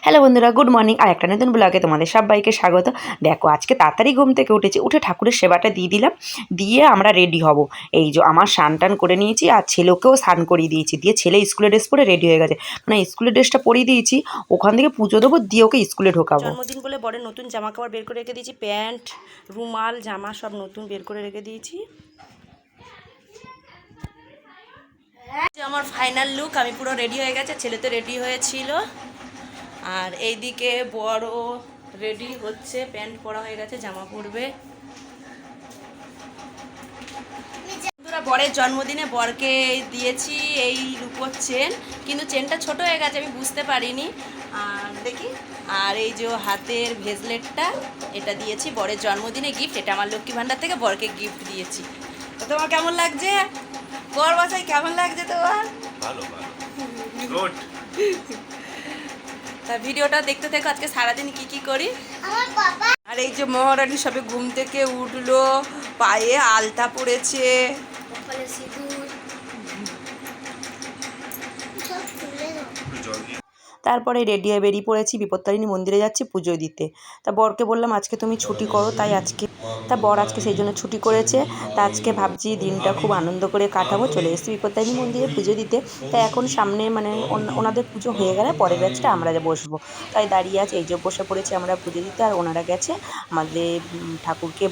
Hello বন্ধুরা, good morning. আর একটা নতুন ব্লগে তোমাদের সবাইকে স্বাগত। দেখো, আজকে তাড়াতাড়ি ঘুম থেকে উঠেছি, উঠে ঠাকুরের সেবাটা দিয়ে দিলাম, দিয়ে আমরা রেডি হব। এই যে আমার স্নান টান করে নিয়েছি, আর ছেলেকেও স্নান করিয়ে দিয়েছি, দিয়ে ছেলে স্কুলের ড্রেস পরে রেডি হয়ে গেছে। মানে স্কুলের ড্রেসটা পরিয়ে দিয়েছি, ওখান থেকে পুজো দেবো, দিয়ে ওকে স্কুলে ঢোকাবো। জন্মদিন বলে বড় নতুন জামা কাপড় বের করে রেখে দিয়েছি, প্যান্ট, রুমাল, জামা সব নতুন বের করে রেখে দিয়েছি। আমার ফাইনাল লুক, আমি পুরো রেডি হয়ে গেছে, ছেলে তো রেডি হয়েছিল। আর এইদিকে বড় রেডি হচ্ছে, প্যান্ট পরা হয়ে গেছে, জামা পরবে। বরের জন্মদিনে বরকে দিয়েছি এই রূপোর চেন, কিন্তু চেনটা ছোট হয়ে গেছে, আমি বুঝতে পারিনি। আর দেখি, আর এই যে হাতের ভেজলেটটা, এটা দিয়েছি বরের জন্মদিনে গিফট। এটা আমার লক্ষ্মী ভাণ্ডার থেকে বরকে গিফট দিয়েছি। তো তোমার কেমন লাগছে? বর বাসায় কেমন লাগছে তোমার? ভালো ভালো, গুড। তা ভিডিওটা দেখতে দেখো আজকে সারাদিন কি করি। আর এই যে মহারানী সবে ঘুম থেকে উঠলো, পায়ে আলতা পড়েছে, তারপরে রেডি হয়ে বেরিয়ে পড়েছি, বিপত্তারিণী মন্দিরে যাচ্ছি পুজো দিতে। তা বরকে বললাম আজকে তুমি ছুটি করো, তাই আজকে বর আজকে সেই জন্য ছুটি করেছে। তা আজকে ভাবছি দিনটা খুব আনন্দ করে কাটাবো। চলে এসেছি বিপত্তারিণী মন্দিরে পুজো দিতে। তাই এখন সামনে মানে ওনাদের পুজো হয়ে গেলে পরের ব্যাচটা আমরা বসবো, তাই দাঁড়িয়ে আছে। এই যে বসে পড়েছি আমরা পুজো দিতে, আর ওনারা গেছে আমাদের ঠাকুরকে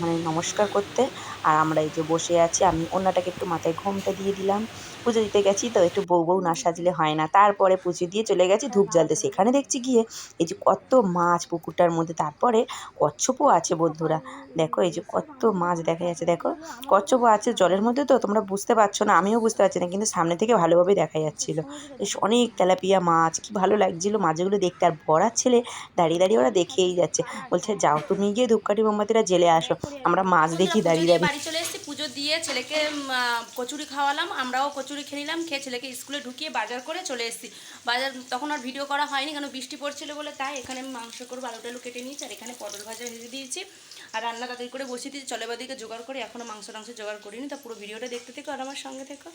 মানে নমস্কার করতে। আর আমরা এই যে বসে আছি, আমি ওনাটাকে একটু মাথায় ঘোমটা দিয়ে দিলাম। পুজো দিতে গেছি তো একটু বউ না সাজলে হয় না। তারপরে পুজো দিয়ে চলে গেছি ধূপ জ্বালতে। সেখানে দেখছি গিয়ে এই যে কত মাছ পুকুরটার মধ্যে, তারপরে কচ্ছপও আছে বন্ধুরা। দেখো এই যে কত মাছ দেখা যাচ্ছে, দেখো কচ্ছপও আছে জলের মধ্যে। তো তোমরা বুঝতে পারছো না, আমিও বুঝতে পারছি না, কিন্তু সামনে থেকে ভালোভাবে দেখা যাচ্ছিলো। বেশ অনেক তেলাপিয়া মাছ, কি ভালো লাগছিলো মাছগুলো দেখতে। আর বড়ার ছেলে দাঁড়িয়ে দাঁড়িয়ে ওরা দেখেই যাচ্ছে, বলছে যাও তুমি গিয়ে ধূপকাঠি মোমবাতিরা জেলে আসো, আমরা মাছ দেখি দাঁড়িয়ে দাঁড়িয়ে। বাড়ি চলে এসেছি, পুজো দিয়ে ছেলেকে কচুরি খাওয়ালাম, আমরাও কচুরি খেয়ে নিলাম। খেয়ে ছেলেকে স্কুলে ঢুকিয়ে বাজার করে চলে এসেছি। বাজার তখন আর ভিডিও করা হয়নি, কারণ বৃষ্টি পড়ছিল বলে। তাই এখানে মাংস করবো, আলু টালু কেটে নিয়েছি, আর এখানে পটল ভাজা ভেজে দিয়েছি, আর রান্না তাদের করে বসিয়ে দিয়েছি। চলে বাদিকে জোগাড় করে, এখনও মাংস জোগাড় করিনি। তা পুরো ভিডিওটা দেখতে থেকো আর আমার সঙ্গে থেকো।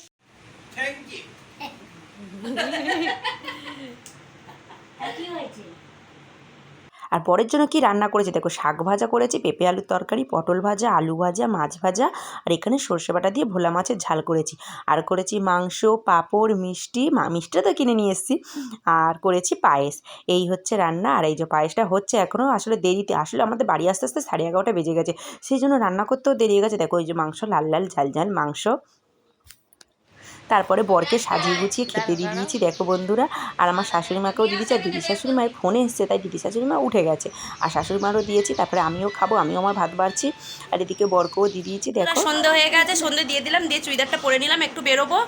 Thank you. কি হয়েছে? আর বরের জন্য কি রান্না করেছি দেখো, শাক ভাজা করেছি, পেঁপে আলুর তরকারি, পটল ভাজা, আলু ভাজা, মাছ ভাজা, আর এখানে সর্ষে বাটা দিয়ে ভোলা মাছের ঝাল করেছি। আর করেছি মাংস, পাঁপড়, মিষ্টি, মিষ্টিটা তো কিনে নিয়ে এসেছি, আর করেছি পায়েস। এই হচ্ছে রান্না। আর এই যে পায়েসটা হচ্ছে এখনও আসলে দেরিতে, আসলে আমাদের বাড়ি আস্তে আস্তে 11:30 বেজে গেছে, সেই জন্য রান্না করতেও দেরি হয়ে গেছে। দেখো এই যে মাংস, লাল লাল ঝাল ঝাল মাংস। তারপরে বরকে সাজিয়ে গুছিয়ে খেতে দিয়ে দিয়েছি দেখো বন্ধুরা। আর আমার শাশুড়ি মাকেও দিয়ে দিয়েছি। আর দিদি শাশুড়ি মায়ের ফোনে এসছে, তাই দিদি শাশুড়ি মা উঠে গেছে, আর শাশুড়ি মারও দিয়েছি। তারপরে আমিও খাবো, আমিও আমার ভাত বাড়ছি, আর এদিকে বরকেও দিয়ে দিয়েছি। দেখো সন্ধে হয়ে গেছে, সন্ধে দিয়ে দিলাম, দিয়ে চুড়িদারটা পরে নিলাম, একটু বেরোবো।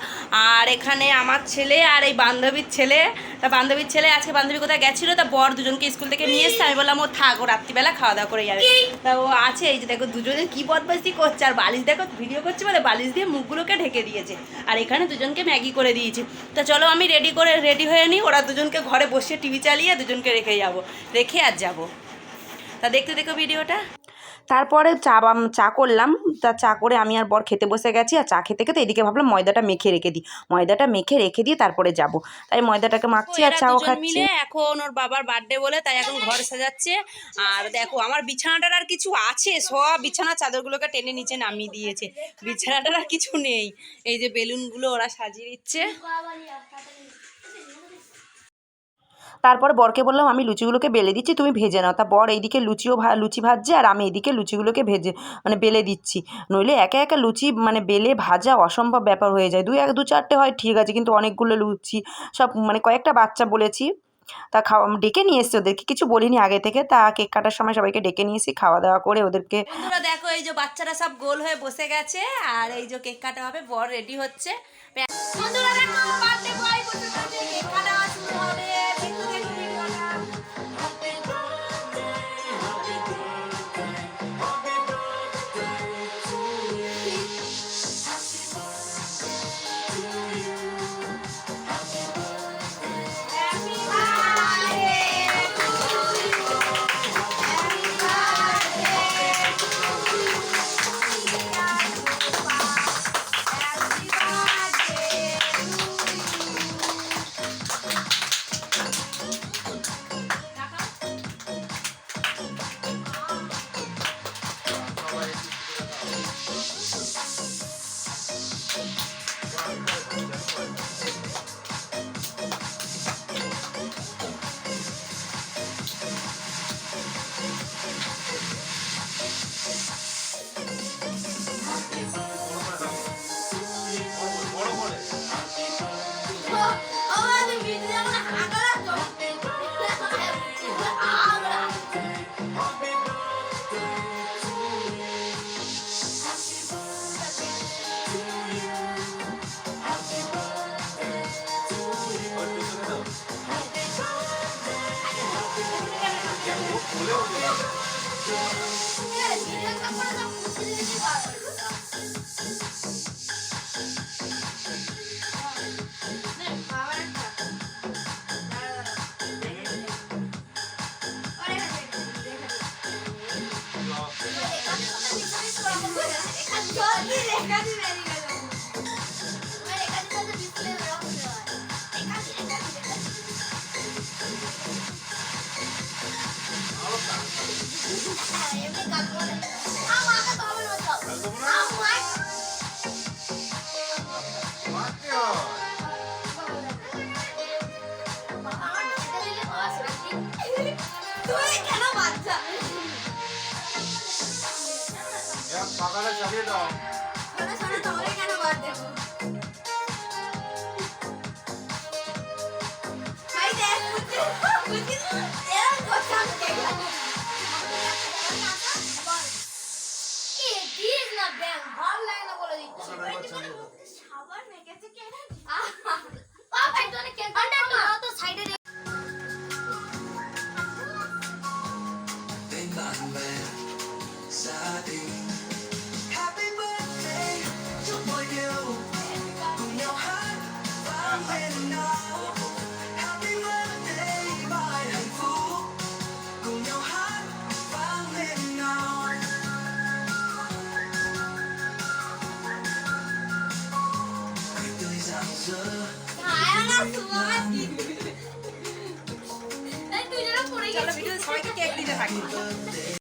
আর এখানে আমার ছেলে আর এই বান্ধবীর ছেলে, তা বান্ধবীর ছেলে আজকে বান্ধবী কোথায় গেছিলো, তা বর দুজনকে স্কুল থেকে নিয়ে এসছে। আমি বললাম ও থাক, ও রাত্রিবেলা খাওয়া দাওয়া করে যাবে। তা ও আছে, এই যে দেখো দুজনে কি বদমাইশি করছে। আর বালিশ দেখো, ভিডিও করছে বলে বালিশ দিয়ে মুখগুলোকে ঢেকে দিয়েছে। আর এখানে দুজনকে ম্যাগি করে দিয়েছি। তা চলো আমি রেডি হয়ে নিই, ওরা দুজনকে ঘরে বসে টিভি চালিয়ে দুজনকে রেখে আর যাব। তা দেখতে দেখো ভিডিওটা। তারপরে চা করলাম। তা চা করে আমি আর বর খেতে বসে গেছি। আর চা খেতে খেতে এদিকে ভাবলাম ময়দাটা মেখে রেখে দিই, ময়দাটা মেখে রেখে দিয়ে তারপরে যাব। তাই ময়দাটাকে মাখছি আর চাও খাচ্ছি। এখন ওর বাবার বার্থডে বলে তাই এখন ঘর সাজাচ্ছে। আর দেখো আমার বিছানাটার আর কিছু আছে, সব বিছানার চাদরগুলোকে টেনে নিচে নামিয়ে দিয়েছে, বিছানাটার আর কিছু নেই। এই যে বেলুনগুলো ওরা সাজিয়ে দিচ্ছে। তারপরে বরকে বললাম আমি লুচিগুলোকে বেলে দিচ্ছি, তুমি ভেজে নাও। তা বর এইদিকে লুচি ভাজছে, আর আমি এইদিকে লুচিগুলোকে ভেজে মানে বেলে দিচ্ছি। নইলে একা একা লুচি মানে বেলে ভাজা অসম্ভব ব্যাপার হয়ে যায়। দু চারটে হয় ঠিক আছে, কিন্তু অনেকগুলো লুচি সব মানে কয়েকটা বাচ্চা বলেছি, তা ডেকে নিয়ে এসছি, ওদেরকে কিছু বলিনি আগে থেকে। তা কেক কাটার সময় সবাইকে ডেকে নিয়ে এসেছি, খাওয়া দাওয়া করে ওদেরকে। বন্ধুরা দেখো এই যে বাচ্চারা সব গোল হয়ে বসে গেছে, আর এই যে কেক কাটা হবে, বর রেডি হচ্ছে। বন্ধুরা দেখো বার্থডে বয় বসে গেছে, কেক কাটা শুরু হবে। চালিয়ে দাও কেন বাদ দেবো Happy birthday to you. Cùng nhau hát vang lên nào. Happy birthday bài hạnh phúc. Cùng nhau hát vang lên nào. Cười tươi rạng rỡ.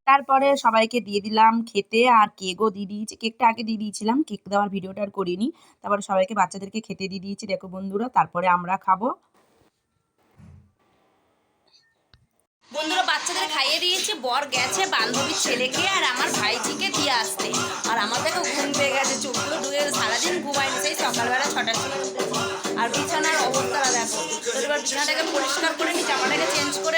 তারপরে সবাইকে দিয়ে দিলাম খেতে, আর কেকও দিয়ে দিয়েছি। কেকটা আগে দিয়ে দিয়েছিলাম, কেক দেওয়ার ভিডিওটা আর করিনি। তারপরে সবাইকে বাচ্চাদেরকে খেতে দিয়ে দিয়েছি, দেখো বন্ধুরা। তারপরে আমরা খাবো। বন্ধুরা বাচ্চাদের খাইয়ে দিয়েছে, বর গেছে বান্ধবীর ছেলেকে আর আমার ভাইজিকে দিয়ে আসতে। আর আমাদেরকে ঘুম পেয়ে গেছে, চোখগুলো ডুবে সারাদিন ঘুমাইনি, সেই সকালবেলা 6টার সময় উঠেছি। আর বিছানার অবস্থাটা দেখো। তো এবার বিছানাটাকে পরিষ্কার করে নি, জামাটাকে চেঞ্জ করে